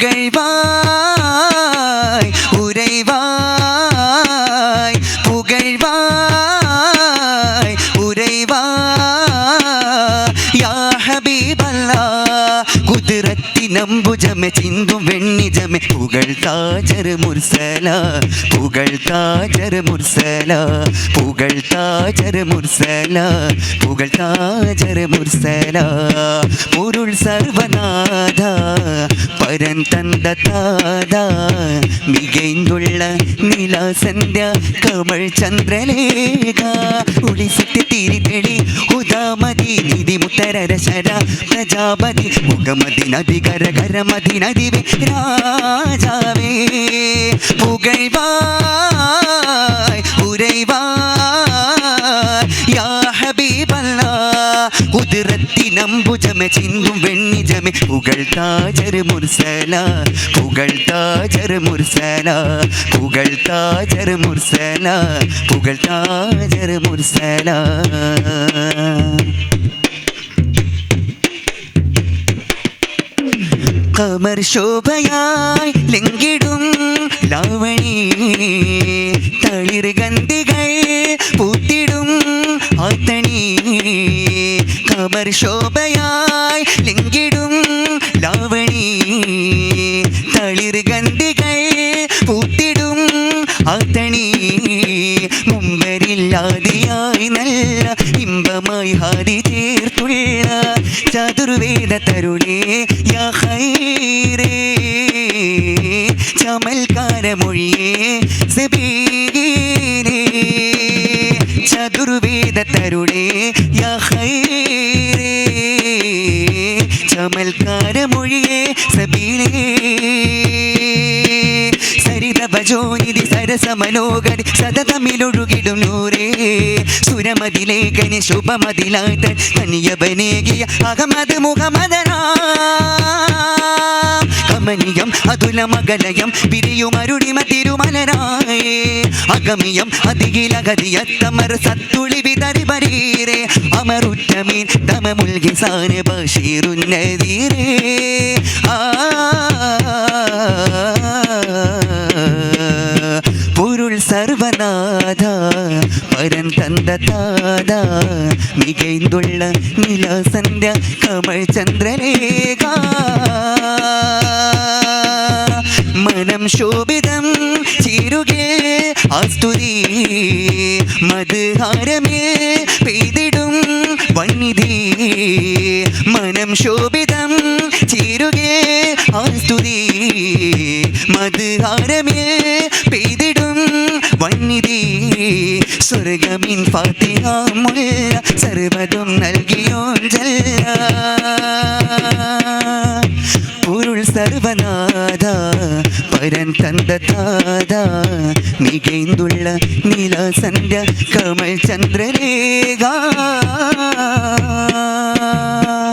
புகழ்வாய் உரைவாய் புகழ்வாய் உரைவாய் யா ஹபீபல்லாஹ் കുതിരത്തിനമ്പുജമെ ചിന്തും വെണ്ണിജമെ പുകഴ്ത്താജർ മുർസല പുകഴ്ത്താജർ മുർസല പുകഴ്ത്താജർ മുർസല പുകഴ്ത്താജർ മുർസല പൊരുൾ സർവനാഥ പരൻ തந்த താത മികൈന്തുള്ള നിലാസന്ധ്യ കമൾ ചന്ദ്രലേഖ ഉളിസിട്ട് തിരിതെളി ഉദാമതി നിധി മുത്തരശര പ്രജാപതി മുഖമതി നദി കരകരമതി നദിവേ രാജാവേ പുകഴ്വായ് ഉരൈവായ് യാ ഹബീബല്ലാഹ് കുതിരത്തിനമ്പുജമെ ചിന്തും വെണ്ണിജമെ പുകഴ്ത്താജർ മുർസല പുകഴ്ത്താജർ മുർസല പുകഴ്ത്താജർ മുർസല പുകഴ്ത്താജർ മുർസല കമർ ശോഭയായി ലിംഗിടും ലാവണി തളിർ ഗന്ധികൾ പൂത്തിടും ആത്തണി കമർ ശോഭയായി ലിംഗിടും ലാവണി തളിർ ഗന്ധികൾ പൂത്തിടും ആത്തണി മുമ്പരില്ലാതെയായി നല്ല ഇമ്പമായി ഹാരി ചേർത്തുള്ള ചതുർവേദ തരുളേ യാ ഖൈറേ ചമൽക്കാരമൊഴിയേ സബീലേ ചതുർവേദ തരുളേ യാ ഖൈറേ ചമൽക്കാരമൊഴിയേ സബീലേ സരിതഭജോനിധി സരസമനോഗരി സതതമിലൊഴുകിടും നൂരേ സുരമതിലേഖനി ശുഭമതിലാത്ത കനിയബനേകിയ അഹമ്മദ് മുഹമ്മദനാ കമനിയം അതുലമകലയം പിരിയുമരുടിമ തിരുമലനായേ അഗമിയം അതികിലഗതിയത്തമർ സത്തുളി വിതറി ബരീരേ അമറുറ്റമീൻ തമമുൽഗിസാന ബഷീറുന്നദീരേ പൊരുൾ സർവനാഥ പരൻ തந்த താത മികൈന്തുള്ള നിലാസന്ധ്യ കമൾ ചന്ദ്രലേഖ മനം ശോഭിതം ചേരുകേ ആസ്തുതി മധുഹാരമേ പെയ്തിടും വന്നിധി മനം ശോഭിതം ചേരുകേ ആസ്തുതി മധുഹാരമേ പെയ്തിടും വന്നിധി സ്വർഗമിൻ ഫാത്തിഹ മുല്ല സർവ്വതും നൽകിയോൻ ജല്ല പൊരുൾ സർവനാഥ പരൻ തந்த താത മികൈന്തുള്ള നീലസന്ധ്യ കമൽ ചന്ദ്രലേഖ